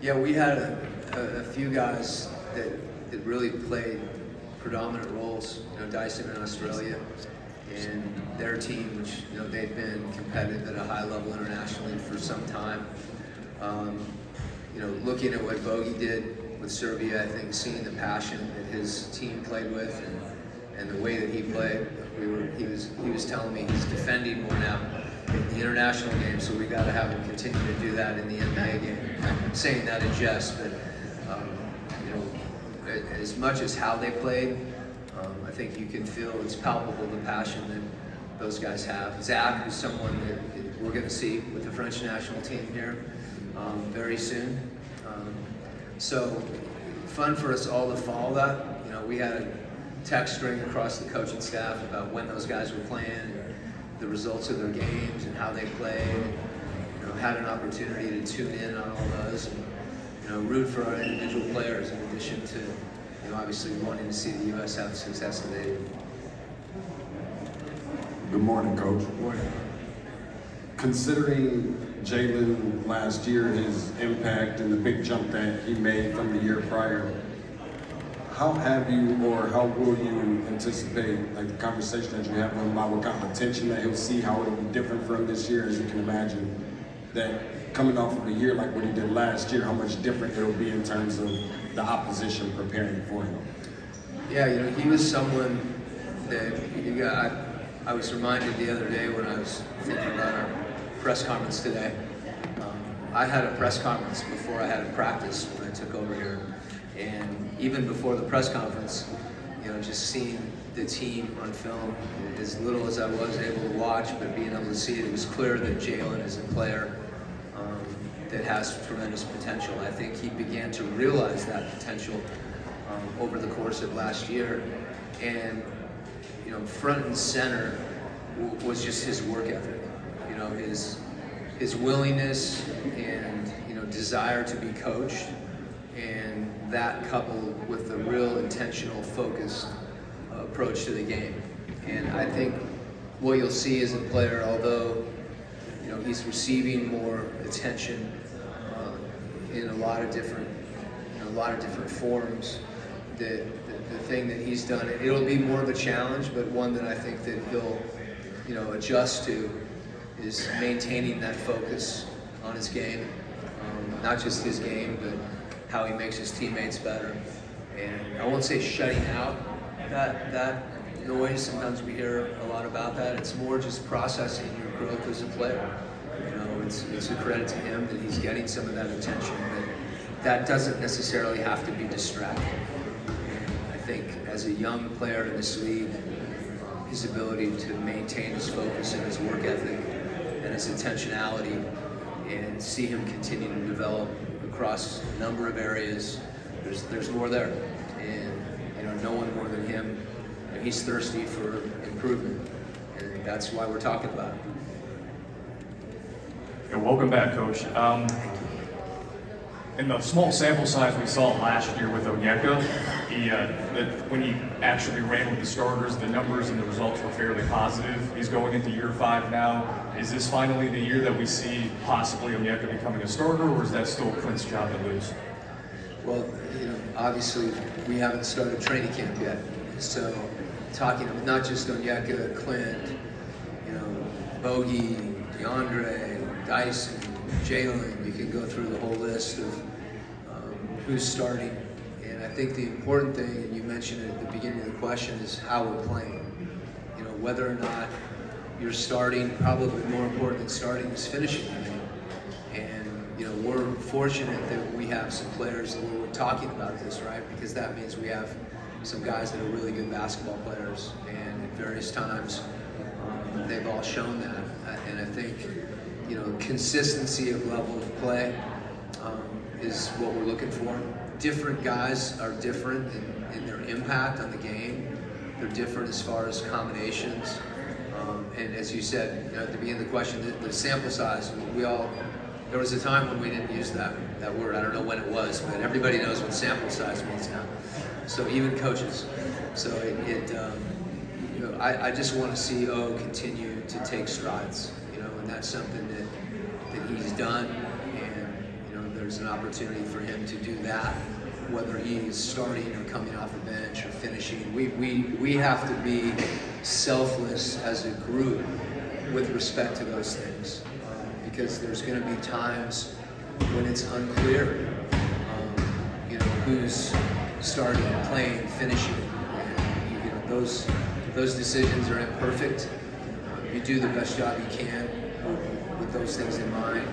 Yeah, we had a few guys that really played predominant roles. Dyson in Australia and their team, which they've been competitive at a high level internationally for some time. Looking at what Bogey did with Serbia, I think seeing the passion that his team played with and the way that he played, he was telling me he's defending more now in the international game, so we got to have him continue to do that in the NBA game. I'm saying that in jest, but as much as how they played, I think you can feel it's palpable the passion that those guys have. Zach, who's someone that we're going to see with the French national team here very soon. So fun for us all to follow that. We had a text string across the coaching staff about when those guys were playing, the results of their games and how they played. Had an opportunity to tune in on all those and root for our individual players in addition to obviously wanting to see the U.S. have the success that they did. Good morning, Coach. Good morning. Considering Jalen last year, his impact and the big jump that he made from the year prior, how have you or how will you anticipate the conversation that you have with him about what kind of attention that he'll see, how it'll be different from this year, as you can imagine, that coming off of a year like what he did last year, how much different it'll be in terms of the opposition preparing for him? Yeah, he was someone that I was reminded the other day when I was thinking about our press conference today. I had a press conference before I had a practice when I took over here. And even before the press conference, just seeing the team on film, as little as I was able to watch, but being able to see it, it was clear that Jalen is a player that has tremendous potential. I think he began to realize that potential over the course of last year. And, front and center was just his work ethic, his willingness and, desire to be coached. And that coupled with the real intentional, focused approach to the game. And I think what you'll see as a player, although he's receiving more attention in a lot of different forms, the thing that he's done, it'll be more of a challenge, but one that I think that he'll adjust to is maintaining that focus on his game, not just his game, but how he makes his teammates better. And I won't say shutting out that noise. Sometimes we hear a lot about that. It's more just processing your growth as a player. It's a credit to him that he's getting some of that attention, but that doesn't necessarily have to be distracting. And I think as a young player in this league, his ability to maintain his focus and his work ethic and his intentionality and see him continue to develop across a number of areas, there's more there. And no one more than him. He's thirsty for improvement, and that's why we're talking about it. Yeah, welcome back, Coach. In the small sample size we saw last year with Onyeka, when he actually ran with the starters, the numbers and the results were fairly positive. He's going into year 5 now. Is this finally the year that we see possibly Onyeka becoming a starter, or is that still Clint's job to lose? Well, obviously we haven't started training camp yet. So talking of not just Onyeka, Clint, Bogey, DeAndre, Dyson, Jalen, you can go through the whole list of who's starting. And I think the important thing, and you mentioned it at the beginning of the question, is how we're playing. Whether or not you're starting, probably more important than starting is finishing the game. And we're fortunate that we have some players that we're talking about this, right? Because that means we have some guys that are really good basketball players, and at various times they've all shown that. And I think consistency of level of play is what we're looking for. Different guys are different in their impact on the game. They're different as far as combinations. And as you said at the beginning of the question, the sample size, there was a time when we didn't use that word. I don't know when it was, but everybody knows what sample size means now. So even coaches. So I just want to see O continue to take strides, and that's something that he's done. And there's an opportunity for him to do that, whether he's starting or coming off the bench or finishing. We have to be selfless as a group with respect to those things, because there's going to be times when it's unclear, who's starting, playing, finishing. And, those decisions are imperfect. You do the best job you can with those things in mind,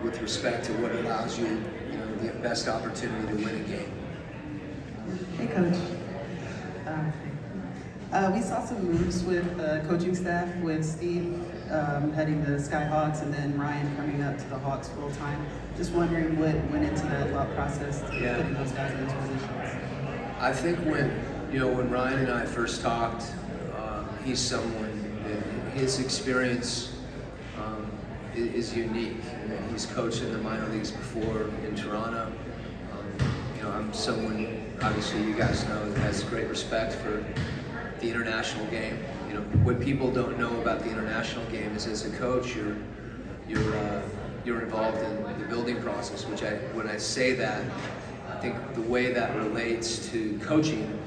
with respect to what allows you, the best opportunity to win a game. Hey, Coach. We saw some moves with the coaching staff, with Steve heading the Skyhawks and then Ryan coming up to the Hawks full time. Just wondering what went into that thought process to putting those guys in those positions. I think when Ryan and I first talked, he's someone that his experience is unique. He's coached in the minor leagues before in Toronto. I'm someone, obviously you guys know, that has great respect for the international game. What people don't know about the international game is, as a coach, you're involved in the building process. When I say that, I think the way that relates to coaching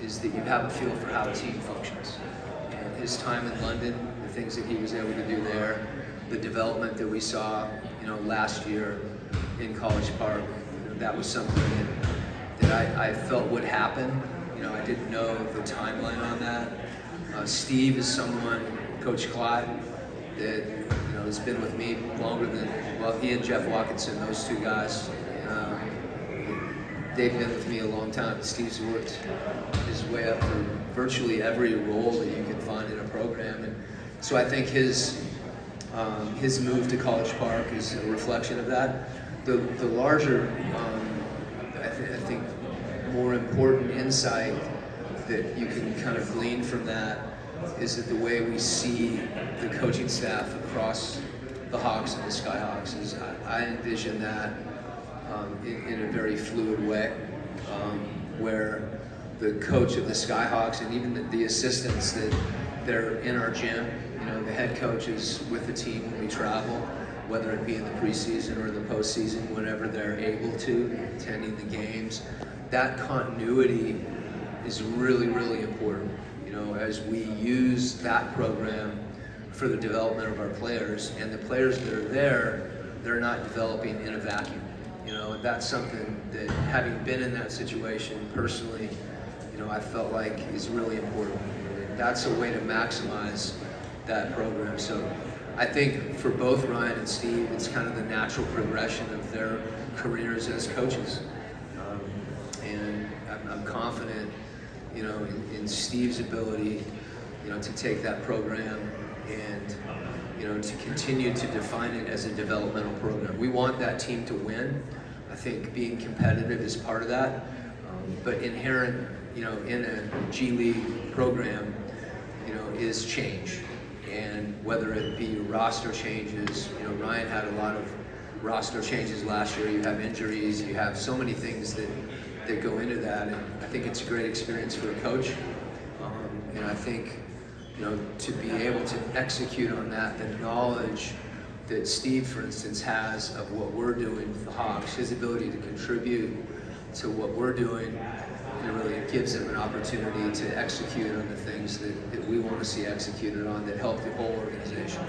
is that you have a feel for how a team functions. And his time in London, the things that he was able to do there, the development that we saw, last year in College Park, that was something that I felt would happen. I didn't know the timeline on that. Steve is someone, Coach Clyde, that has been with me longer than, he and Jeff Watkinson, those two guys, they've been with me a long time. Steve's worked his way up through virtually every role that you can find in a program, and so I think his move to College Park is a reflection of that. The larger, I think, more important insight that you can kind of glean from that is that the way we see the coaching staff across the Hawks and the Skyhawks is I envision that in a very fluid way, where the coach of the Skyhawks and even the assistants that they're in our gym, the head coach is with the team when we travel, whether it be in the preseason or the postseason, whenever they're able to, attending the games. That continuity is really, really important. As we use that program for the development of our players, and the players that are there, they're not developing in a vacuum. And that's something that, having been in that situation personally, I felt like is really important. That's a way to maximize that program. So I think for both Ryan and Steve, it's kind of the natural progression of their careers as coaches. And I'm confident, in Steve's ability, to take that program and, to continue to define it as a developmental program. We want that team to win. I think being competitive is part of that. But inherent, in a G League program, is change. And whether it be roster changes, Ryan had a lot of roster changes last year. You have injuries, you have so many things that go into that, and I think it's a great experience for a coach. And I think, to be able to execute on that, the knowledge that Steve, for instance, has of what we're doing with the Hawks, his ability to contribute to what we're doing, it really gives him an opportunity to execute on the things that we want to see executed on that help the whole organization.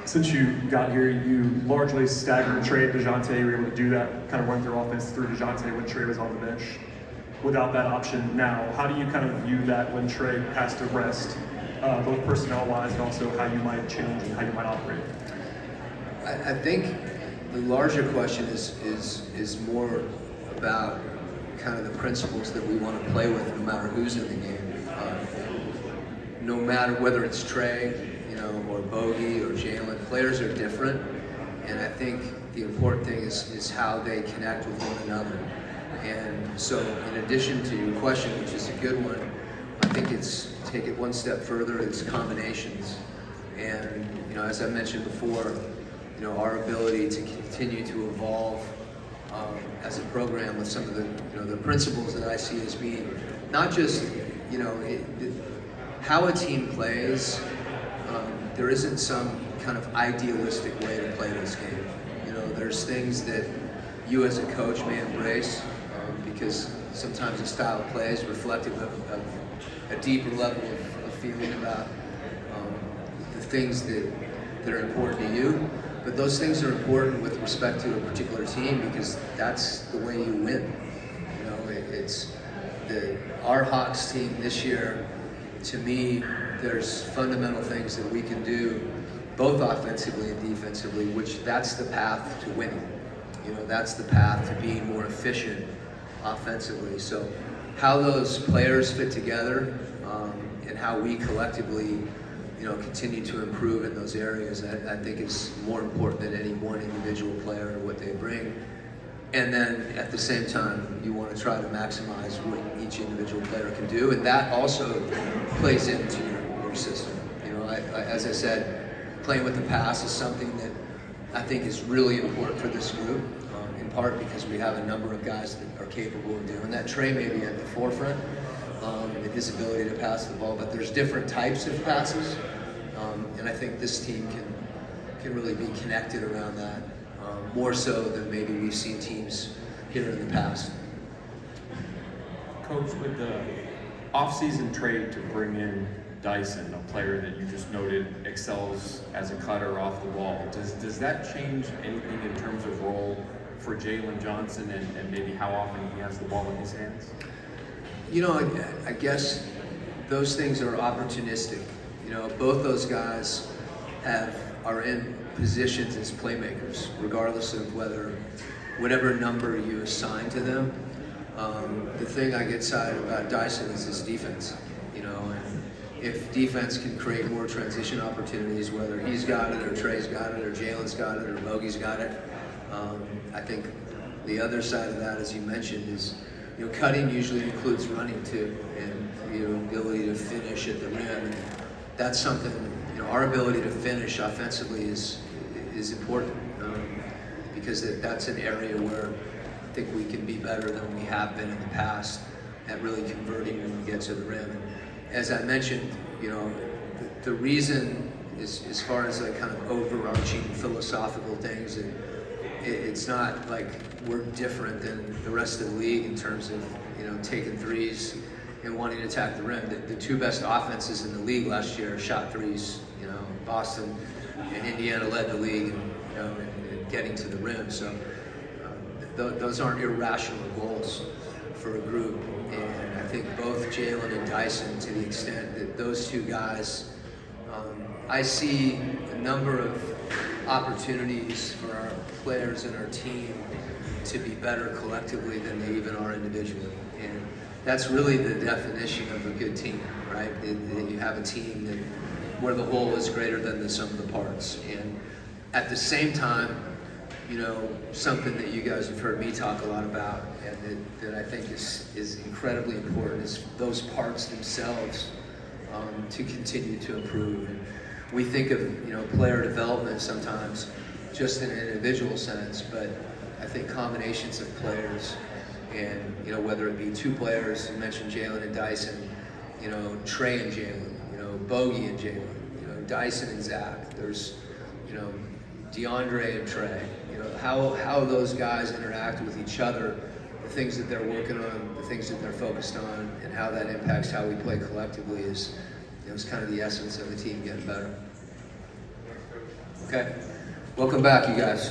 Since you got here, you largely staggered Trey and DeJounte. You were able to do that, kind of run through offense through DeJounte when Trey was on the bench. Without that option now, how do you kind of view that when Trey has to rest, both personnel-wise and also how you might change and how you might operate? I think the larger question is more about kind of the principles that we want to play with no matter who's in the game. No matter whether it's Trey, or Bogey or Jalen, players are different, and I think the important thing is how they connect with one another. And so, in addition to your question, which is a good one, I think it's take it one step further. It's combinations, and as I mentioned before, our ability to continue to evolve as a program with some of the principles that I see as being not just how a team plays. There isn't some kind of idealistic way to play this game. You know, there's things that you as a coach may embrace because sometimes the style of play is reflective of a deeper level of feeling about the things that are important to you. But those things are important with respect to a particular team because that's the way you win. You know, it's our Hawks team this year. To me, there's fundamental things that we can do, both offensively and defensively, which that's the path to winning. You know, that's the path to being more efficient offensively. So how those players fit together and how we collectively, you know, continue to improve in those areas, I think is more important than any one individual player or what they bring. And then at the same time, you want to try to maximize what each individual player can do, and that also plays into your system. You know, as I said, playing with the pass is something that I think is really important for this group, in part because we have a number of guys that are capable of doing that. Trey may be at the forefront in his ability to pass the ball, but there's different types of passes, and I think this team can really be connected around that. More so than maybe we've seen teams here in the past. Coach, with the off-season trade to bring in Dyson, a player that you just noted excels as a cutter off the wall, does that change anything in terms of role for Jalen Johnson and maybe how often he has the ball in his hands? You know, I guess those things are opportunistic. You know, both those guys are in positions as playmakers, regardless of whatever number you assign to them. The thing I get excited about Dyson is his defense. You know, and if defense can create more transition opportunities, whether he's got it or Trey's got it or Jalen's got it or Bogey's got it, I think the other side of that, as you mentioned, is, you know, cutting usually includes running too, and your ability to finish at the rim. And that's something. You know, our ability to finish offensively is important because that's an area where I think we can be better than we have been in the past at really converting when we get to the rim. And as I mentioned, you know, the reason is, as far as like kind of overarching philosophical things, and it's not like we're different than the rest of the league in terms of, you know, taking threes and wanting to attack the rim. The two best offenses in the league last year shot threes. You know, Boston and Indiana led the league, you know, in getting to the rim. So those aren't irrational goals for a group. And I think both Jalen and Dyson, to the extent that those two guys, I see a number of opportunities for our players and our team to be better collectively than they even are individually. And that's really the definition of a good team, right? That you have a team where the whole is greater than the sum of the parts. And at the same time, you know, something that you guys have heard me talk a lot about, and that I think is incredibly important, is those parts themselves to continue to improve. And we think of, you know, player development sometimes just in an individual sense, but I think combinations of players, and, you know, whether it be two players, you mentioned Jalen and Dyson, you know, Trey and Jalen, you know, Bogey and Jalen, you know, Dyson and Zach, there's, you know, DeAndre and Trey, you know, how those guys interact with each other, the things that they're working on, the things that they're focused on, and how that impacts how we play collectively is, you know, it's kind of the essence of the team getting better. Okay, welcome back, you guys.